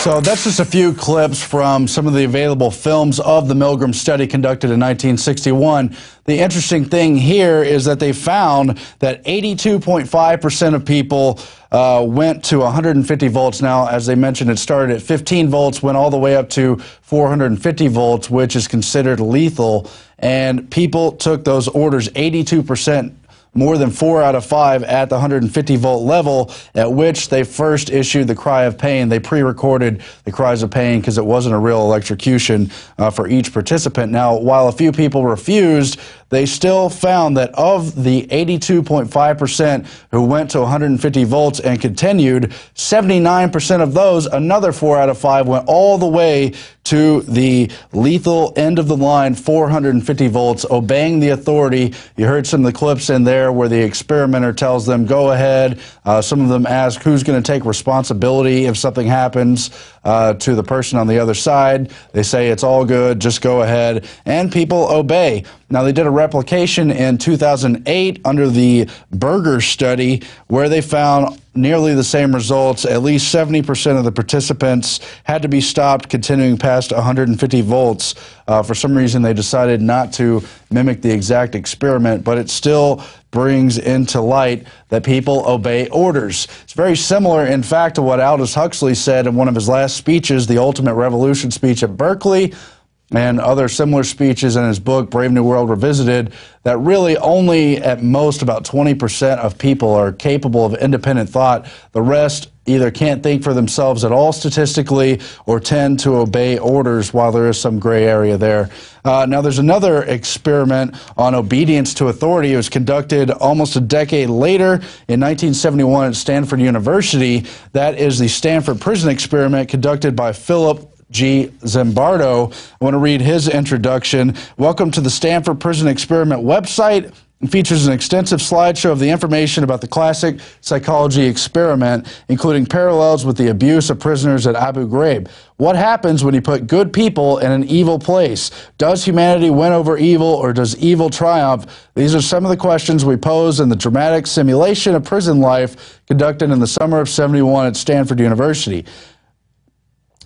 So that's just a few clips from some of the available films of the Milgram study conducted in 1961. The interesting thing here is that they found that 82.5% of people went to 150 volts. Now, as they mentioned, it started at 15 volts, went all the way up to 450 volts, which is considered lethal. And people took those orders, 82%. More than 4 out of 5 at the 150 volt level, at which they first issued the cry of pain. They pre-recorded the cries of pain because it wasn't a real electrocution for each participant. Now, while a few people refused, they still found that of the 82.5% who went to 150 volts and continued, 79% of those, another 4 out of 5, went all the way to the lethal end of the line, 450 volts, obeying the authority. You heard some of the clips in there where the experimenter tells them, go ahead. Some of them ask who's going to take responsibility if something happens to the person on the other side. They say it's all good, just go ahead. And people obey. Now, they did a replication in 2008 under the Berger study where they found nearly the same results. At least 70% of the participants had to be stopped continuing past 150 volts. For some reason, they decided not to mimic the exact experiment, but it still brings into light that people obey orders. It's very similar, in fact, to what Aldous Huxley said in one of his last speeches, the Ultimate Revolution speech at Berkeley, and other similar speeches in his book, Brave New World Revisited, that really only at most about 20% of people are capable of independent thought. The rest either can't think for themselves at all statistically or tend to obey orders, while there is some gray area there. Now, there's another experiment on obedience to authority. It was conducted almost a decade later in 1971 at Stanford University. That is the Stanford Prison Experiment conducted by Philip G. Zimbardo. I want to read his introduction. Welcome to the Stanford Prison Experiment website. It features an extensive slideshow of the information about the classic psychology experiment, including parallels with the abuse of prisoners at Abu Ghraib. What happens when you put good people in an evil place? Does humanity win over evil, or does evil triumph? These are some of the questions we pose in the dramatic simulation of prison life conducted in the summer of '71 at Stanford University.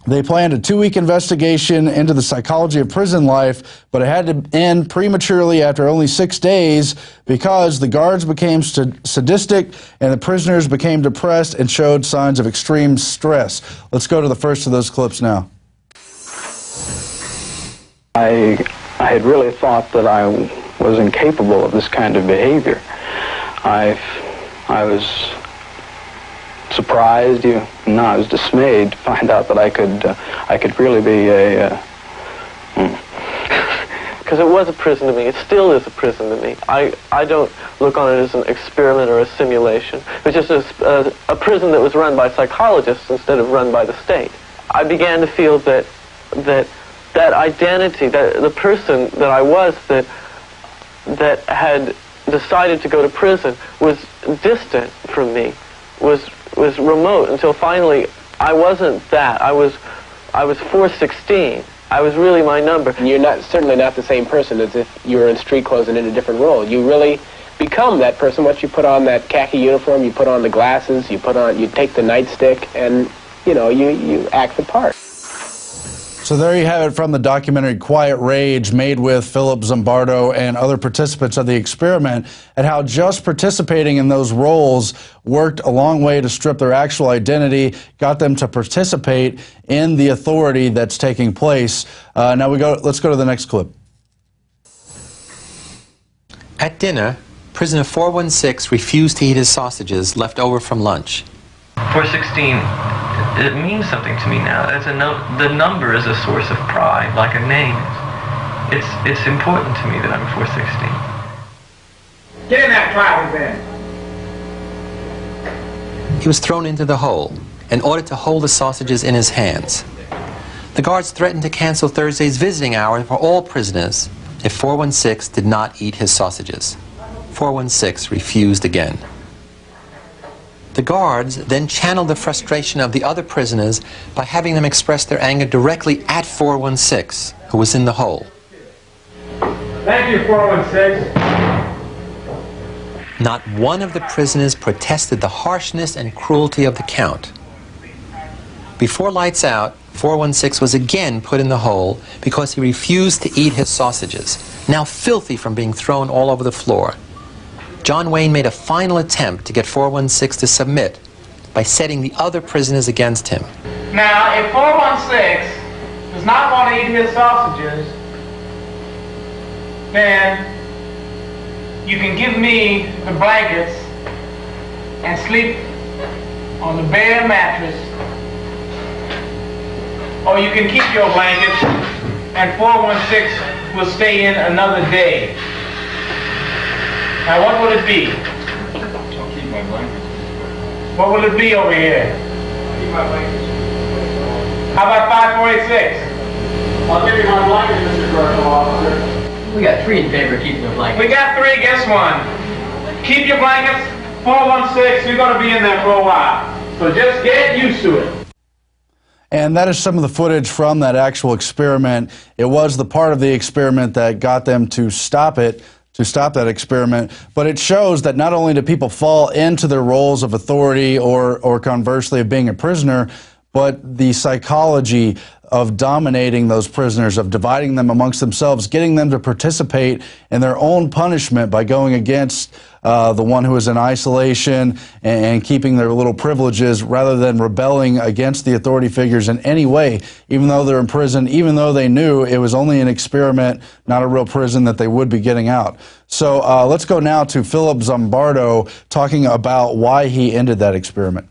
They planned a 2-week investigation into the psychology of prison life, but it had to end prematurely after only 6 days because the guards became sadistic and the prisoners became depressed and showed signs of extreme stress. Let's go to the first of those clips now. I had really thought that I was incapable of this kind of behavior. I was surprised, no, I was dismayed to find out that I could really be a... Because it was a prison to me. It still is a prison to me. I don't look on it as an experiment or a simulation. It was just a prison that was run by psychologists instead of run by the state. I began to feel that identity, that the person that I was that had decided to go to prison was distant from me, was remote, until finally I wasn't that. I was 416. I was really my number. And you're certainly not the same person as if you were in street clothes and in a different role. You really become that person once you put on that khaki uniform, you put on the glasses, you take the nightstick, and you act the part. So there you have it from the documentary Quiet Rage, made with Philip Zimbardo and other participants of the experiment, and how just participating in those roles worked a long way to strip their actual identity, got them to participate in the authority that's taking place. Now let's go to the next clip. At dinner, prisoner 416 refused to eat his sausages left over from lunch. 416. It means something to me now. The number is a source of pride, like a name. It's important to me that I'm 416. Get in that traffic then. He was thrown into the hole and ordered to hold the sausages in his hands. The guards threatened to cancel Thursday's visiting hour for all prisoners if 416 did not eat his sausages. 416 refused again. The guards then channeled the frustration of the other prisoners by having them express their anger directly at 416, who was in the hole. Thank you, 416. Not one of the prisoners protested the harshness and cruelty of the count. Before lights out, 416 was again put in the hole because he refused to eat his sausages, now filthy from being thrown all over the floor. John Wayne made a final attempt to get 416 to submit by setting the other prisoners against him. Now, if 416 does not want to eat his sausages, then you can give me the blankets and sleep on the bare mattress, or you can keep your blankets and 416 will stay in another day. Now, what will it be? I'll keep my blankets. What will it be over here? I'll keep my blankets. How about 5486? I'll give you my blankets, Mr. Correctional Officer. We got 3 in favor of keeping the blankets. We got 3, guess 1. Keep your blankets, 416, you're going to be in there for a while. So just get used to it. And that is some of the footage from that actual experiment. It was the part of the experiment that got them to stop it, to stop that experiment. But it shows that not only do people fall into their roles of authority or conversely of being a prisoner, but the psychology of dominating those prisoners, of dividing them amongst themselves, getting them to participate in their own punishment by going against the one who is in isolation and keeping their little privileges rather than rebelling against the authority figures in any way, even though they're in prison, even though they knew it was only an experiment, not a real prison that they would be getting out. So let's go now to Philip Zimbardo talking about why he ended that experiment.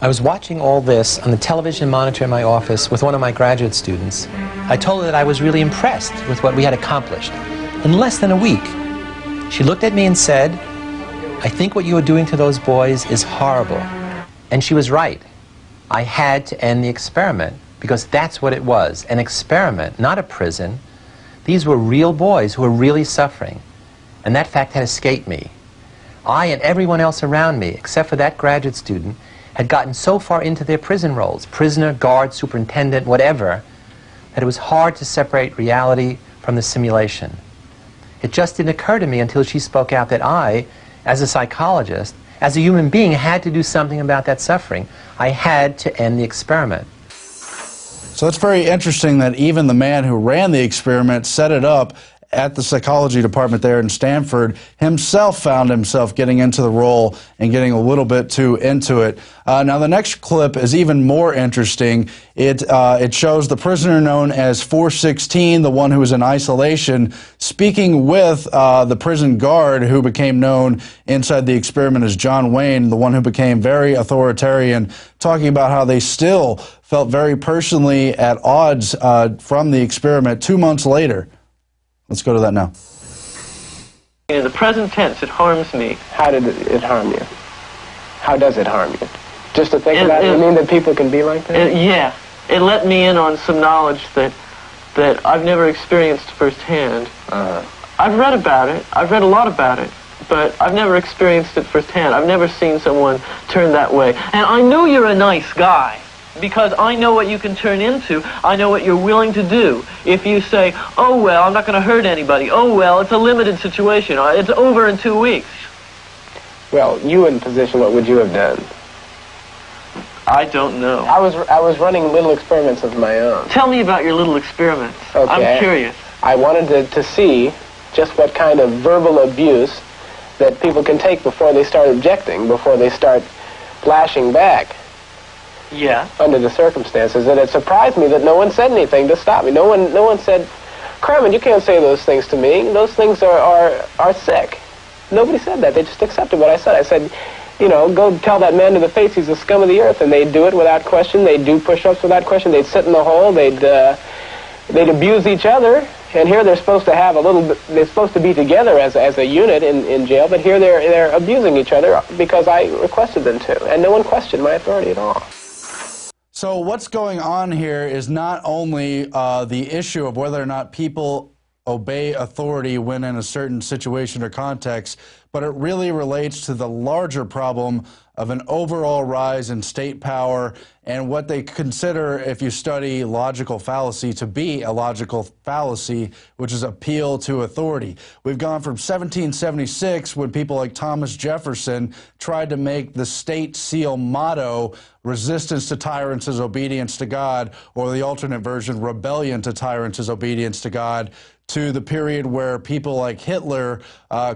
I was watching all this on the television monitor in my office with one of my graduate students. I told her that I was really impressed with what we had accomplished. In less than a week, she looked at me and said, "I think what you are doing to those boys is horrible." And she was right. I had to end the experiment because that's what it was, an experiment, not a prison. These were real boys who were really suffering, and that fact had escaped me. I and everyone else around me, except for that graduate student, had gotten so far into their prison roles, prisoner, guard, superintendent, whatever, that it was hard to separate reality from the simulation. It just didn't occur to me until she spoke out that I, as a psychologist, as a human being, had to do something about that suffering. I had to end the experiment. So it's very interesting that even the man who ran the experiment, set it up at the psychology department there in Stanford, himself found himself getting into the role and getting a little bit too into it. Now the next clip is even more interesting. It shows the prisoner known as 416, the one who was in isolation, speaking with the prison guard who became known inside the experiment as John Wayne, the one who became very authoritarian, talking about how they still felt very personally at odds from the experiment 2 months later. Let's go to that now. In the present tense, it harms me. How did it harm you? How does it harm you? Just to think about it, you mean that people can be like that? Yeah. It let me in on some knowledge that I've never experienced firsthand. I've read about it. I've read a lot about it. But I've never experienced it firsthand. I've never seen someone turn that way. And I know you're a nice guy, because I know what you can turn into. I know what you're willing to do. If you say, oh, well, I'm not going to hurt anybody. Oh, well, it's a limited situation. It's over in 2 weeks. Well, you in position, what would you have done? I don't know. I was running little experiments of my own. Tell me about your little experiments. Okay. I'm curious. I wanted to see just what kind of verbal abuse that people can take before they start objecting, before they start flashing back. Yeah. Under the circumstances, and it surprised me that no one said anything to stop me. No one said, "Kramen, you can't say those things to me. Those things are sick." Nobody said that. They just accepted what I said. I said, you know, go tell that man to the face he's the scum of the earth, and they'd do it without question. They'd do push-ups without question. They'd sit in the hole. They'd abuse each other. And here they're supposed to have a little bit. They're supposed to be together as a unit in jail, but here they're abusing each other because I requested them to, and no one questioned my authority at all. So what's going on here is not only the issue of whether or not people obey authority when in a certain situation or context, but it really relates to the larger problem of an overall rise in state power and what they consider, if you study logical fallacy, to be a logical fallacy, which is appeal to authority. We've gone from 1776, when people like Thomas Jefferson tried to make the state seal motto resistance to tyrants is obedience to God, or the alternate version, rebellion to tyrants is obedience to God, to the period where people like Hitler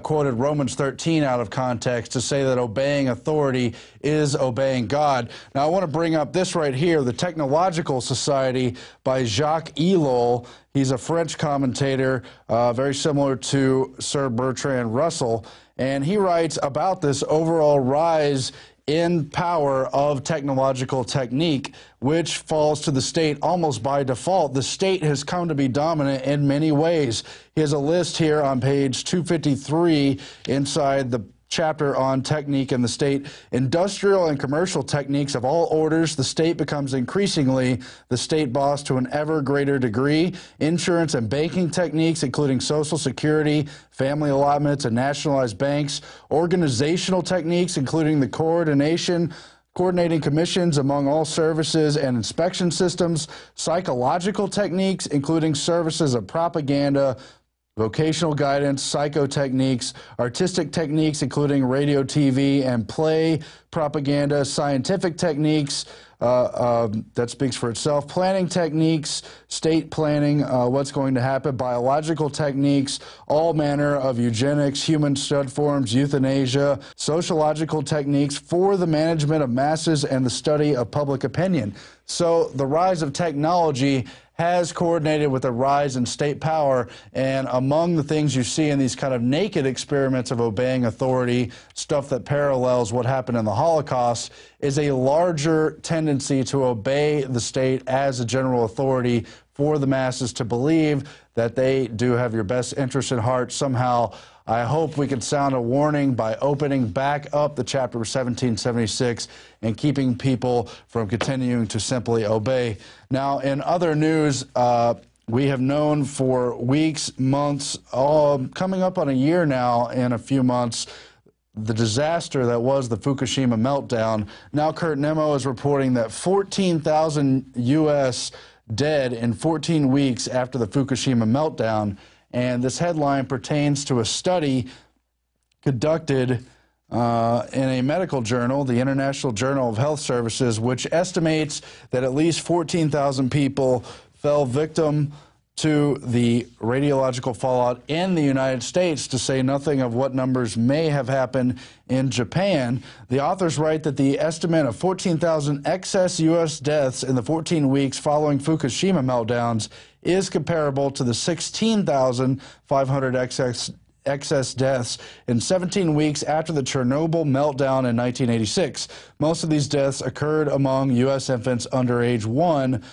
quoted Romans 13 out of context to say that obeying authority is obeying God. Now, I want to bring up this right here, The Technological Society by Jacques Ellul. He's a French commentator, very similar to Sir Bertrand Russell, and he writes about this overall rise in power of technological technique, which falls to the state almost by default. The state has come to be dominant in many ways. He has a list here on page 253 inside the chapter on technique in the state. Industrial and commercial techniques of all orders, the state becomes increasingly the state boss to an ever greater degree. Insurance and banking techniques, including Social Security, family allotments, and nationalized banks. Organizational techniques, including the coordinating commissions among all services and inspection systems. Psychological techniques, including services of propaganda, vocational guidance, psychotechniques, artistic techniques, including radio, TV, and play, propaganda, scientific techniques, that speaks for itself, planning techniques, state planning, what's going to happen, biological techniques, all manner of eugenics, human stud forms, euthanasia, sociological techniques for the management of masses and the study of public opinion. So the rise of technology has coordinated with a rise in state power, and among the things you see in these kind of naked experiments of obeying authority, stuff that parallels what happened in the Holocaust, is a larger tendency to obey the state as a general authority for the masses to believe that they do have your best interest at heart. Somehow, I hope we can sound a warning by opening back up the chapter 1776 and keeping people from continuing to simply obey. Now, in other news, we have known for weeks, months, coming up on a year now in a few months, the disaster that was the Fukushima meltdown. Now Kurt Nemo is reporting that 14,000 U.S. dead in 14 weeks after the Fukushima meltdown. And this headline pertains to a study conducted in a medical journal, the International Journal of Health Services, which estimates that at least 14,000 people fell victim to the radiological fallout in the United States, to say nothing of what numbers may have happened in Japan. The authors write that the estimate of 14,000 excess U.S. deaths in the 14 weeks following Fukushima meltdowns is comparable to the 16,500 excess deaths in 17 weeks after the Chernobyl meltdown in 1986. Most of these deaths occurred among U.S. infants under age 1.